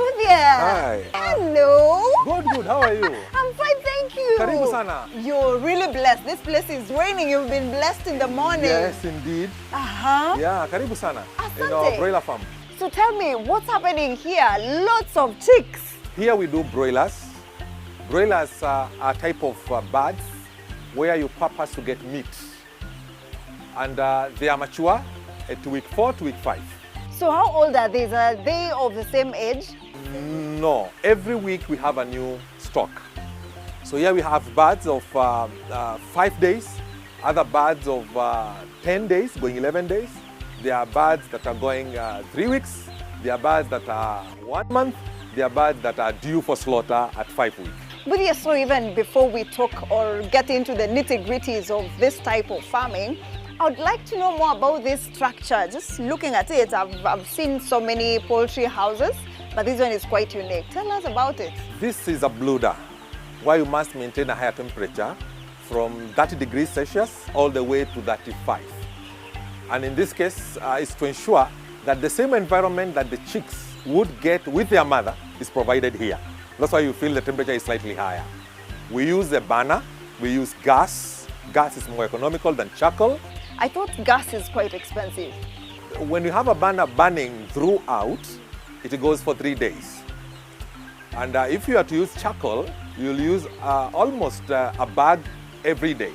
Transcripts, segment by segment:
Mbuthia. Hi. Hello. Good. How are you? I'm fine, thank you. Karibu sana. You're really blessed. This place is raining. You've been blessed in the morning. Yes, indeed. Yeah, karibu sana. In our Asante. broiler farm. So tell me, what's happening here? Lots of chicks. Here we do broilers. Broilers are a type of birds where you purpose to get meat. And they are mature at week 4 to week 5. So how old are these? Are they of the same age? No, every week we have a new stock. So here we have birds of 5 days, other birds of 10 days, going 11 days. There are birds that are going 3 weeks. There are birds that are 1 month. There are birds that are due for slaughter at 5 weeks. But yes, so even before we talk or get into the nitty-gritties of this type of farming, I would like to know more about this structure. Just looking at it, I've seen so many poultry houses, but this one is quite unique. Tell us about it. This is a brooder where you must maintain a higher temperature from 30 degrees Celsius all the way to 35. And in this case, it's to ensure that the same environment that the chicks would get with their mother is provided here. That's why you feel the temperature is slightly higher. We use a burner, we use gas. Gas is more economical than charcoal. I thought gas is quite expensive. When you have a burner burning throughout, it goes for 3 days. And if you are to use charcoal, you'll use almost a bag every day.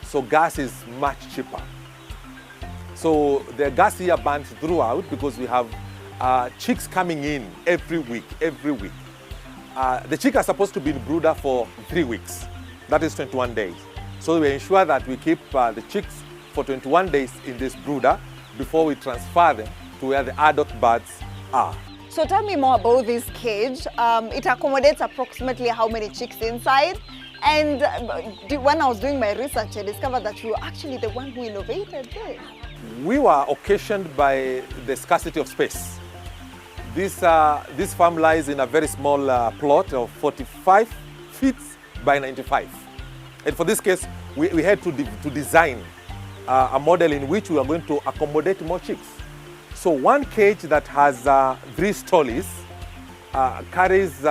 So gas is much cheaper. So the gas here burns throughout because we have chicks coming in every week. The chicks are supposed to be in brooder for 3 weeks. That is 21 days. So we ensure that we keep the chicks for 21 days in this brooder before we transfer them to where the adult birds are. So tell me more about this cage. It accommodates approximately how many chicks inside? And when I was doing my research, I discovered that you were actually the one who innovated this. We were occasioned by the scarcity of space. This farm lies in a very small plot of 45 feet by 95. And for this case, we had to design a model in which we are going to accommodate more chicks. So one cage that has 3 stories carries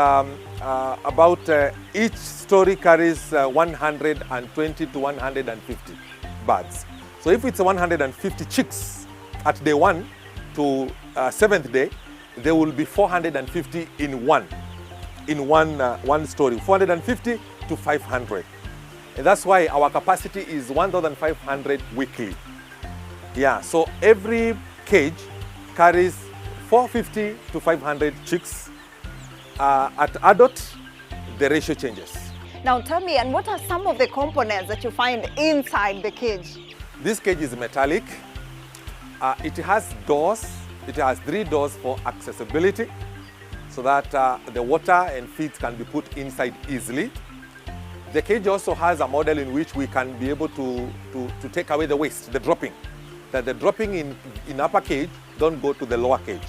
each story carries 120 to 150 birds. So if it's 150 chicks at day 1 to 7th day, there will be 450 in one story, 450 to 500. And that's why our capacity is 1,500 weekly. Yeah, so every cage carries 450 to 500 chicks. At adult, the ratio changes. Now tell me, and what are some of the components that you find inside the cage? This cage is metallic. It has doors. It has 3 doors for accessibility so that the water and feeds can be put inside easily. The cage also has a model in which we can be able to take away the waste, the dropping. That the dropping in upper cage don't go to the lower cage.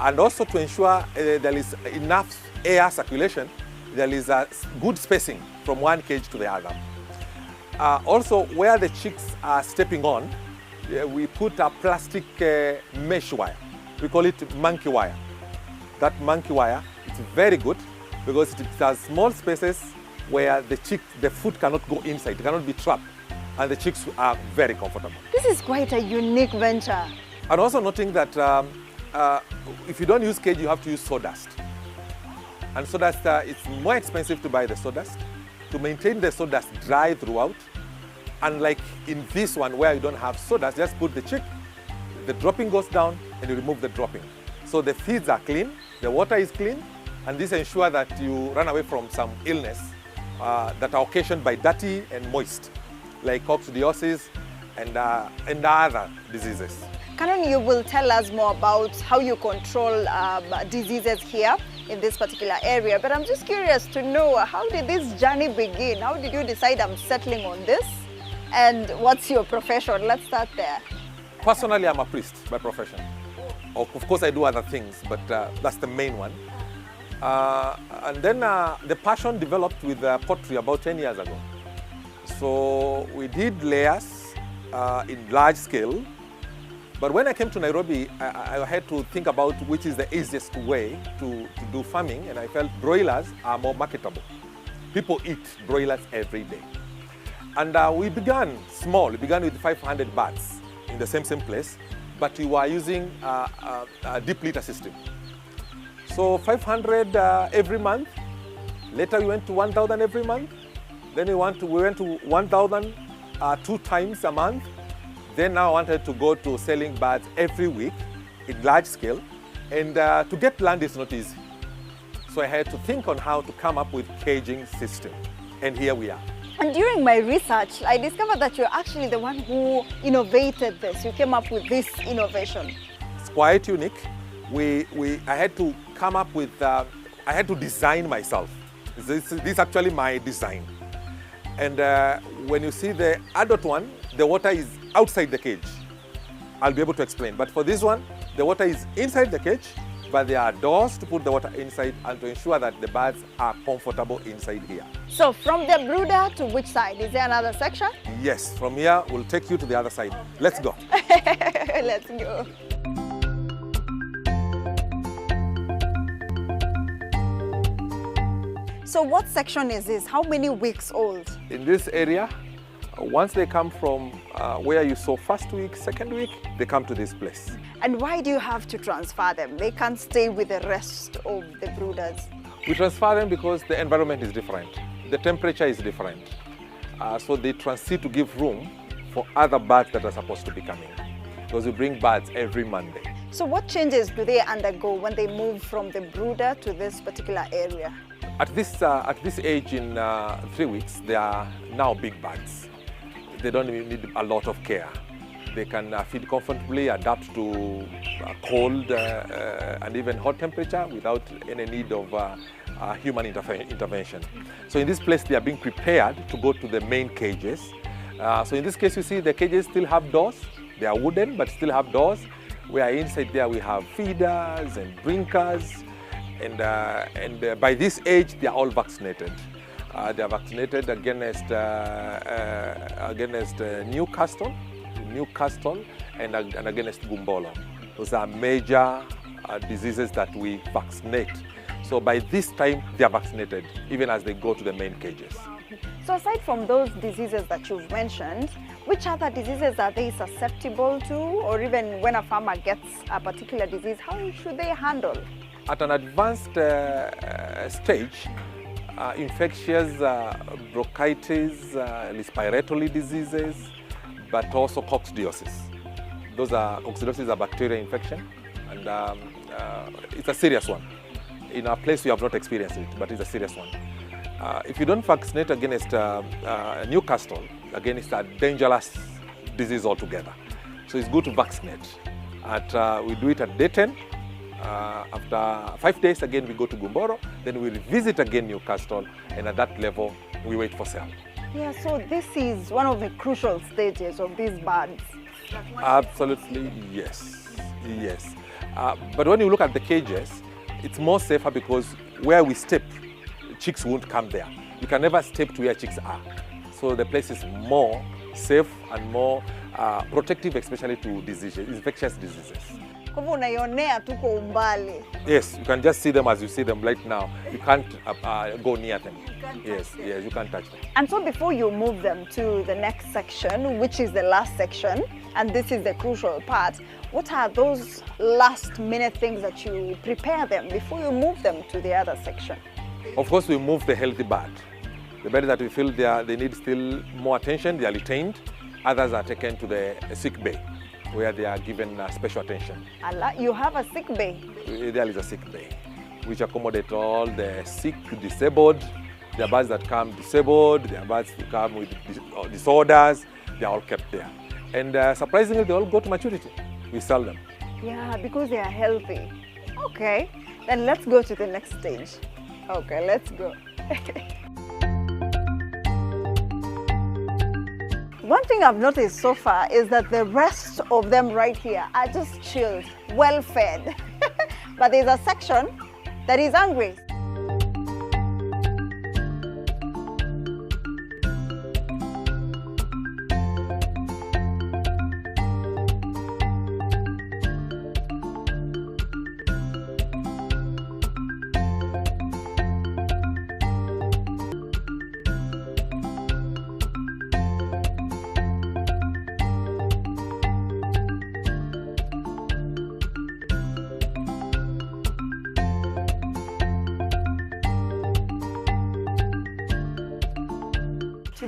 And also to ensure there is enough air circulation, there is a good spacing from one cage to the other. Also, where the chicks are stepping on, we put a plastic mesh wire. We call it monkey wire. That monkey wire, it's very good because it has small spaces where the food cannot go inside, it cannot be trapped, and the chicks are very comfortable. This is quite a unique venture. And also noting that if you don't use cage, you have to use sawdust. And sawdust, it's more expensive to buy the sawdust. To maintain the sawdust dry throughout, unlike in this one where you don't have sawdust, just put the chick, the dropping goes down, and you remove the dropping. So the feeds are clean, the water is clean, and this ensures that you run away from some illness that are occasioned by dirty and moist, like coccidiosis and other diseases. Canon, you will tell us more about how you control diseases here in this particular area, but I'm just curious to know, how did this journey begin? How did you decide I'm settling on this? And what's your profession? Let's start there. Personally, I'm a priest by profession. Of course, I do other things, but that's the main one. And then the passion developed with poultry about 10 years ago. So we did layers in large scale. But when I came to Nairobi, I had to think about which is the easiest way to do farming, and I felt broilers are more marketable. People eat broilers every day. And we began small. We began with 500 birds in the same place, but we were using a deep litter system. So 500 every month. Later we went to 1,000 every month. Then we went to 1,000 2 times a month. Then now I wanted to go to selling birds every week in large scale. And to get land is not easy. So I had to think on how to come up with caging system. And here we are. And during my research, I discovered that you're actually the one who innovated this. You came up with this innovation. It's quite unique. I had to come up with, I had to design myself. This is actually my design. And when you see the adult one, the water is outside the cage. I'll be able to explain. But for this one, the water is inside the cage, but there are doors to put the water inside and to ensure that the birds are comfortable inside here. So from the brooder to which side? Is there another section? Yes, from here we'll take you to the other side. Let's go. Let's go. So what section is this? How many weeks old? In this area, once they come from where you saw first week, second week, they come to this place. And why do you have to transfer them? They can't stay with the rest of the brooders. We transfer them because the environment is different. The temperature is different. So they transit to give room for other birds that are supposed to be coming. Because we bring birds every Monday. So what changes do they undergo when they move from the brooder to this particular area? At this age in 3 weeks, they are now big birds. They don't even need a lot of care. They can feed comfortably, adapt to cold and even hot temperature without any need of human intervention. So in this place, they are being prepared to go to the main cages. So in this case, you see the cages still have doors. They are wooden, but still have doors. Where inside there we have feeders and drinkers. And by this age, they are all vaccinated. They are vaccinated against Newcastle, and against Gumbolo. Those are major diseases that we vaccinate. So by this time, they are vaccinated, even as they go to the main cages. So aside from those diseases that you've mentioned, which other diseases are they susceptible to? Or even when a farmer gets a particular disease, how should they handle? At an advanced stage, infectious bronchitis, respiratory diseases, but also coccidiosis. Coccidiosis is a bacterial infection, and it's a serious one. In our place, we have not experienced it, but it's a serious one. If you don't vaccinate against Newcastle, again, it's a dangerous disease altogether. So it's good to vaccinate. We do it at day 10. After 5 days, again, we go to Gumboro, then we revisit again Newcastle, and at that level, we wait for sale. Yeah, so this is one of the crucial stages of these birds. Absolutely, yes. Yes. But when you look at the cages, it's more safer because where we step, chicks won't come there. You can never step to where chicks are. So the place is more safe and more protective, especially to diseases, infectious diseases. Yes, you can just see them as you see them right now. You can't go near them. Yes, you can't touch them. And so before you move them to the next section, which is the last section, and this is the crucial part, what are those last minute things that you prepare them before you move them to the other section? Of course, we move the healthy bird. The bird that we feel they need still more attention, they are retained. Others are taken to the sick bay, where they are given special attention. You have a sick bay? There is a sick bay, which accommodates all the sick, disabled. There are birds that come disabled, there are birds who come with disorders. They are all kept there. And surprisingly, they all go to maturity. We sell them. Yeah, because they are healthy. Okay, then let's go to the next stage. Okay, let's go. One thing I've noticed so far is that the rest of them right here are just chilled, well fed. But there's a section that is hungry.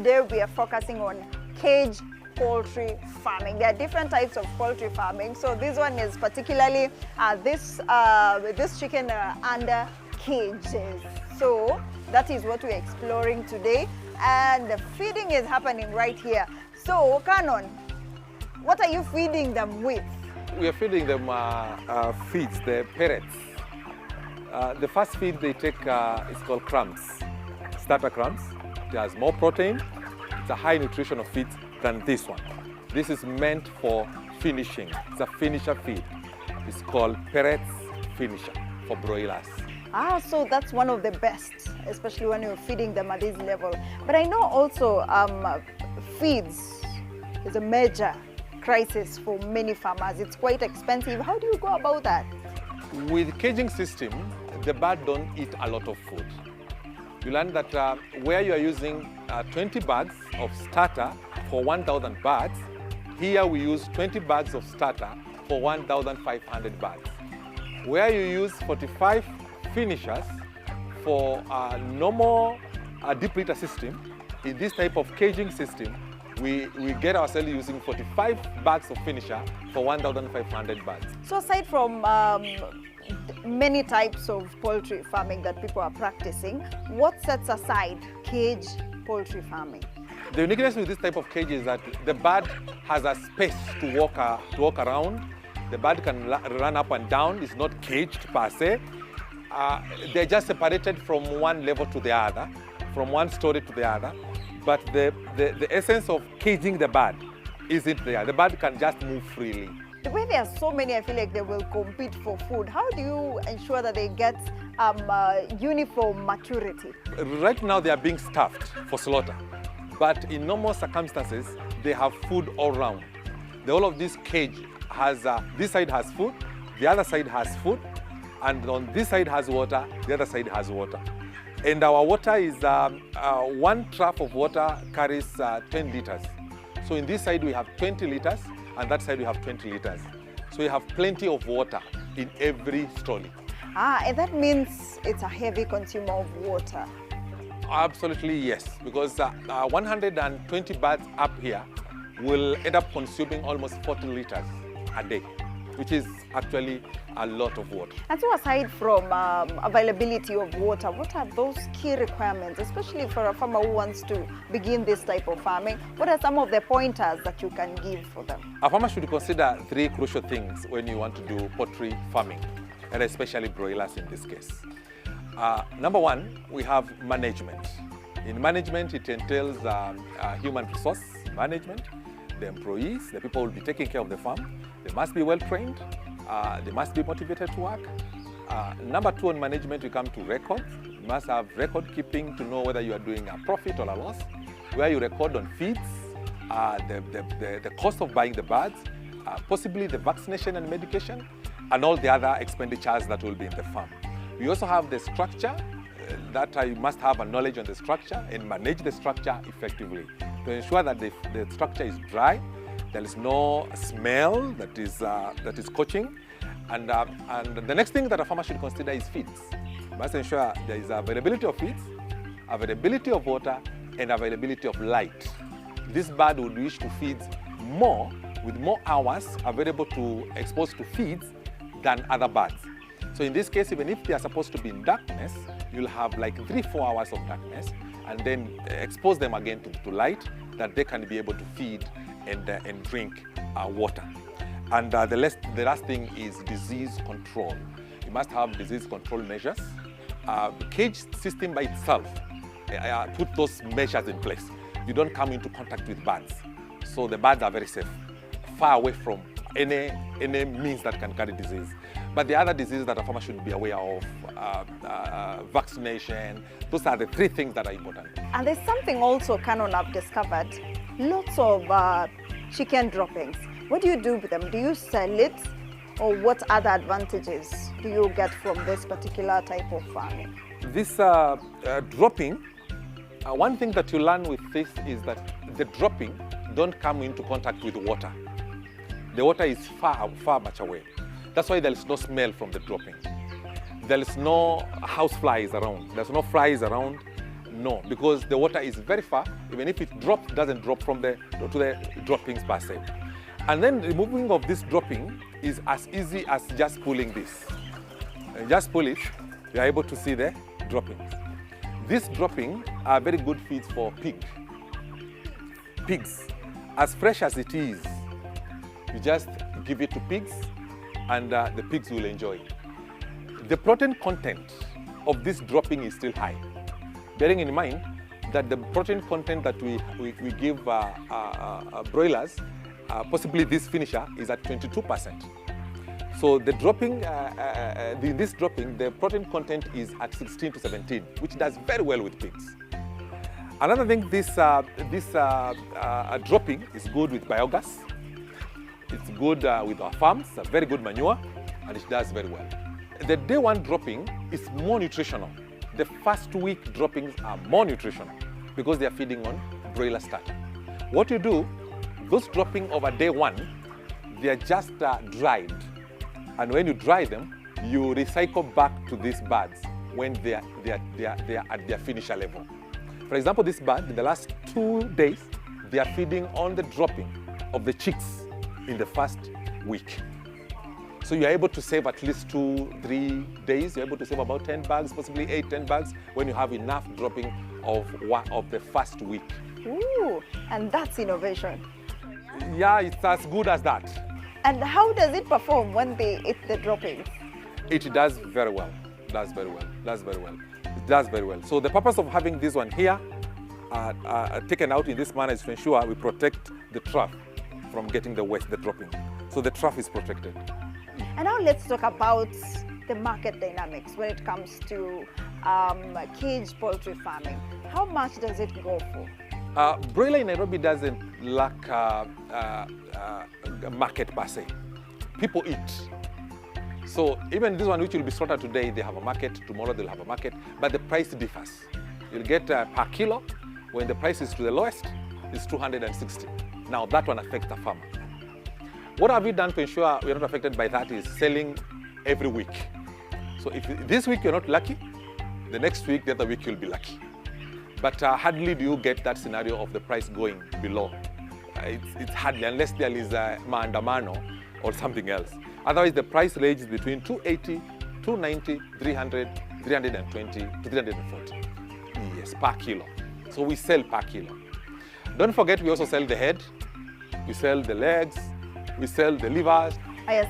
today we are focusing on cage poultry farming. There are different types of poultry farming. So this one is particularly this chicken under cages. So that is what we're exploring today, and the feeding is happening right here. So Canon, what are you feeding them with? We are feeding them feeds, the pellets. The first feed they take is called crumbs, starter crumbs. It has more protein. It's a high nutritional feed than this one. This is meant for finishing. It's a finisher feed. It's called pellets finisher for broilers. So that's one of the best, especially when you're feeding them at this level. But I know also feeds is a major crisis for many farmers. It's quite expensive. How do you go about that? With caging system, the bird don't eat a lot of food. You learn that where you are using 20 bags of starter for 1,000 birds, here we use 20 bags of starter for 1,500 birds. Where you use 45 finishers for a normal deep litter system, in this type of caging system, we get ourselves using 45 bags of finisher for 1,500 birds. So aside from many types of poultry farming that people are practicing, what sets aside cage poultry farming? The uniqueness with this type of cage is that the bird has a space to walk around. The bird can run up and down. It's not caged per se. They're just separated from one level to the other, from one story to the other. But the essence of caging the bird isn't there. The bird can just move freely. The way there are so many, I feel like they will compete for food. How do you ensure that they get uniform maturity? Right now they are being stuffed for slaughter. But in normal circumstances, they have food all around. The whole of this cage has, this side has food, the other side has food, and on this side has water, the other side has water. And our water is, one trough of water carries 10 liters. So in this side we have 20 liters, and that side we have 20 liters. So we have plenty of water in every story. And that means it's a heavy consumer of water. Absolutely yes, because 120 birds up here will end up consuming almost 40 liters a day, which is actually a lot of water. And so aside from availability of water, what are those key requirements, especially for a farmer who wants to begin this type of farming? What are some of the pointers that you can give for them? A farmer should consider 3 crucial things when you want to do poultry farming, and especially broilers in this case. Number 1, we have management. In management, it entails human resource management. The employees, the people who will be taking care of the farm, they must be well trained. They must be motivated to work. Number 2 on management, we come to records. You must have record keeping to know whether you are doing a profit or a loss, where you record on feeds, the cost of buying the birds, possibly the vaccination and medication, and all the other expenditures that will be in the farm. We also have the structure, that you must have a knowledge on the structure and manage the structure effectively to ensure that the structure is dry, there is no smell that is coaching, and the next thing that a farmer should consider is feeds. You must ensure there is availability of feeds, availability of water, and availability of light. This bird would wish to feed more, with more hours available to expose to feeds than other birds. So in this case, even if they are supposed to be in darkness, you'll have like 3-4 hours of darkness, and then expose them again to light, that they can be able to feed and drink water. And the last thing is disease control. You must have disease control measures. The cage system by itself put those measures in place. You don't come into contact with birds, so the birds are very safe, far away from any means that can carry disease. But the other diseases that a farmer should be aware of, vaccination, those are the 3 things that are important. And there's something also, Canon, I've discovered, lots of chicken droppings. What do you do with them? Do you sell it, or what other advantages do you get from this particular type of farming? This dropping, one thing that you learn with this is that the dropping don't come into contact with water. The water is far much away. That's why there is no smell from the dropping. There is no house flies around. There's no flies around, No, because the water is very far. Even if it drops, it doesn't drop to the droppings per se. And then removing of this dropping is as easy as just pulling this. And just pull it, you are able to see the droppings. This dropping are very good feeds for pigs. As fresh as it is, you just give it to pigs and the pigs will enjoy it. The protein content of this dropping is still high. Bearing in mind that the protein content that we give broilers, possibly this finisher, is at 22%. So the dropping, this dropping, the protein content is at 16 to 17, which does very well with pigs. Another thing, this dropping is good with biogas. It's good with our farms, a very good manure, and it does very well. The day one dropping is more nutritional. The first week droppings are more nutritional because they are feeding on broiler starter. What you do, those dropping over day one, they are just dried. And when you dry them, you recycle back to these birds when they are at their finisher level. For example, this bird, in the last 2 days, they are feeding on the dropping of the chicks in the first week. So you're able to save at least 2-3 days. You're able to save about 10 bags, possibly 8-10 bags, when you have enough dropping of the first week. Ooh, and that's innovation. Yeah, it's as good as that. And how does it perform when they eat the droppings? It does very well. Does very well. Does very well. It does very well. So the purpose of having this one here taken out in this manner is to ensure we protect the trough from getting the waste, the dropping. So the trough is protected. And now let's talk about the market dynamics when it comes to cage poultry farming. How much does it go for? Broiler in Nairobi doesn't lack a market per se. People eat. So even this one which will be slaughtered today, they have a market, tomorrow they'll have a market, but the price differs. You'll get per kilo, when the price is to the lowest, it's 260. Now that one affects the farmer. What have we done to ensure we're not affected by that is selling every week. So if this week you're not lucky, the next week, the other week you'll be lucky. But hardly do you get that scenario of the price going below. It's hardly, unless there is a maandamano or something else. Otherwise, the price range is between 280, 290, 300, 320 to 340. Yes, per kilo. So we sell per kilo. Don't forget, we also sell the head, we sell the legs, we sell the livers.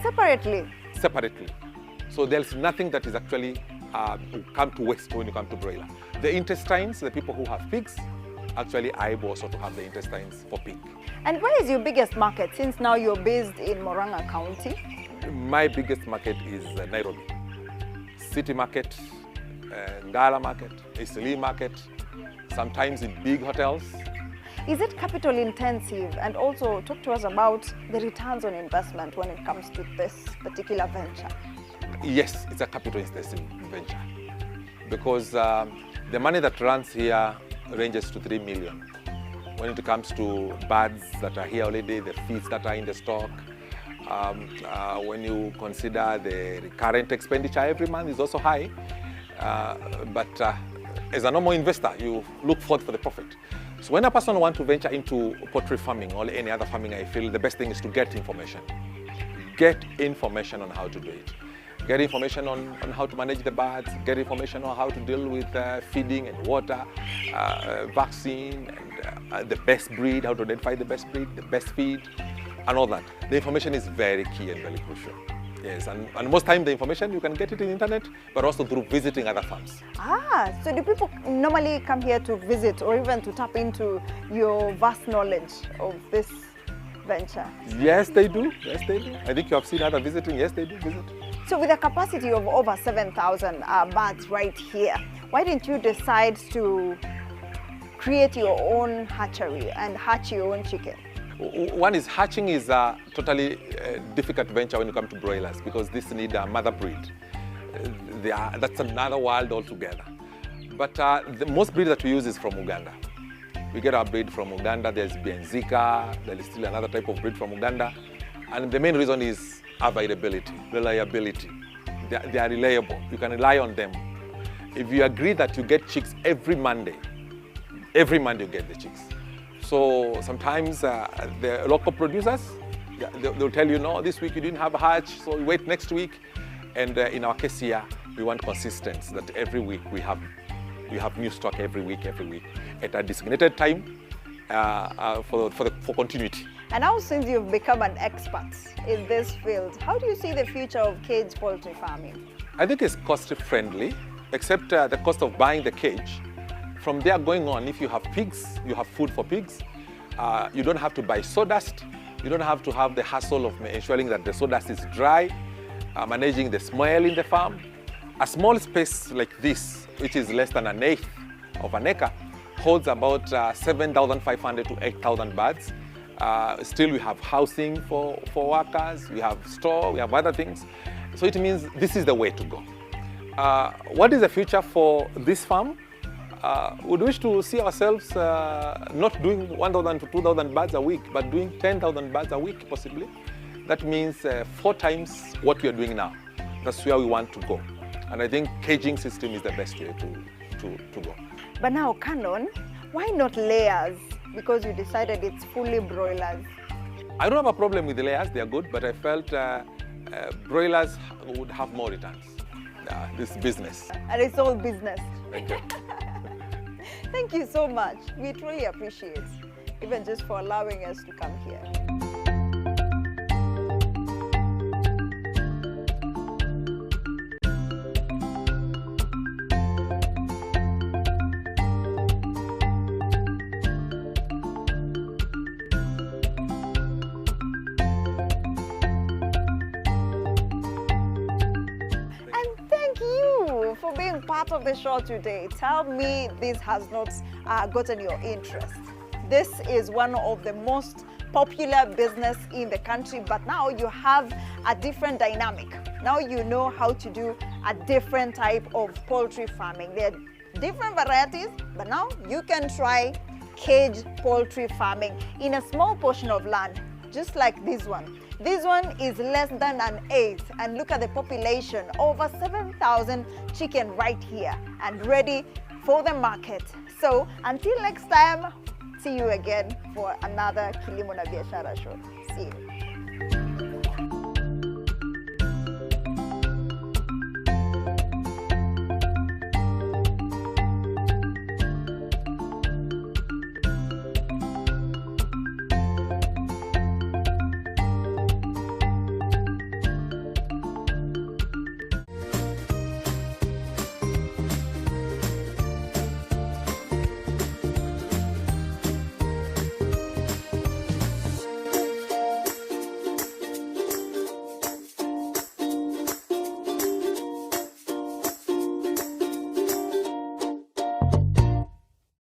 Separately? Separately. So there's nothing that is actually come to waste when you come to broiler. The intestines, the people who have pigs, actually are able also to have the intestines for pig. And where is your biggest market, since now you're based in Murang'a County? My biggest market is Nairobi. City market, Ngala market, Eastleigh market, sometimes in big hotels. Is it capital intensive? And also talk to us about the returns on investment when it comes to this particular venture. Yes, it's a capital intensive venture because the money that runs here ranges to 3 million. When it comes to birds that are here already, the feeds that are in the stock, when you consider the current expenditure every month is also high, but as a normal investor, you look forward for the profit. So when a person wants to venture into poultry farming or any other farming, I feel the best thing is to get information. Get information on how to do it. Get information on how to manage the birds, get information on how to deal with feeding and water, vaccine, and the best breed, how to identify the best breed, the best feed, and all that. The information is very key and very crucial. Yes, and most time the information, you can get it in the internet, but also through visiting other farms. So do people normally come here to visit or even to tap into your vast knowledge of this venture? Yes, they do. Yes, they do. I think you have seen other visiting. Yes, they do visit. So with a capacity of over 7,000 birds right here, why didn't you decide to create your own hatchery and hatch your own chicken? One is hatching is a totally difficult venture when you come to broilers because this need a mother breed. That's another world altogether. But the most breed that we use is from Uganda. We get our breed from Uganda. There's Benzika. There is still another type of breed from Uganda. And the main reason is availability, reliability. They are reliable. You can rely on them. If you agree that you get chicks every Monday, every Monday you get the chicks. So sometimes the local producers, they'll tell you, no, this week you didn't have a hatch, so you wait next week. And in our case here, we want consistency, that every week we have new stock every week at a designated time for continuity. And now, since you've become an expert in this field, how do you see the future of cage poultry farming? I think it's cost-friendly, except the cost of buying the cage. From there going on, if you have pigs, you have food for pigs. You don't have to buy sawdust. You don't have to have the hassle of ensuring that the sawdust is dry, managing the smell in the farm. A small space like this, which is less than an eighth of an acre, holds about 7,500 to 8,000 birds. Still, we have housing for workers, we have store, we have other things. So it means this is the way to go. What is the future for this farm? We'd wish to see ourselves not doing 1,000 to 2,000 birds a week, but doing 10,000 birds a week, possibly. That means 4 times what we are doing now. That's where we want to go. And I think caging system is the best way to go. But now, Canon, why not layers? Because you decided it's fully broilers. I don't have a problem with the layers, they are good, but I felt broilers would have more returns. This business. And it's all business. Thank you. Thank you so much. We truly appreciate it, even just for allowing us to come here. For being part of the show today. Tell me this has not gotten your interest. This is one of the most popular business in the country, but now you have a different dynamic. Now you know how to do a different type of poultry farming. There are different varieties, but now you can try cage poultry farming in a small portion of land, just like this one. This one is less than an eighth, and look at the population, over 7,000 chicken right here and ready for the market. So until next time, see you again for another Kilimo na Biashara show. See you.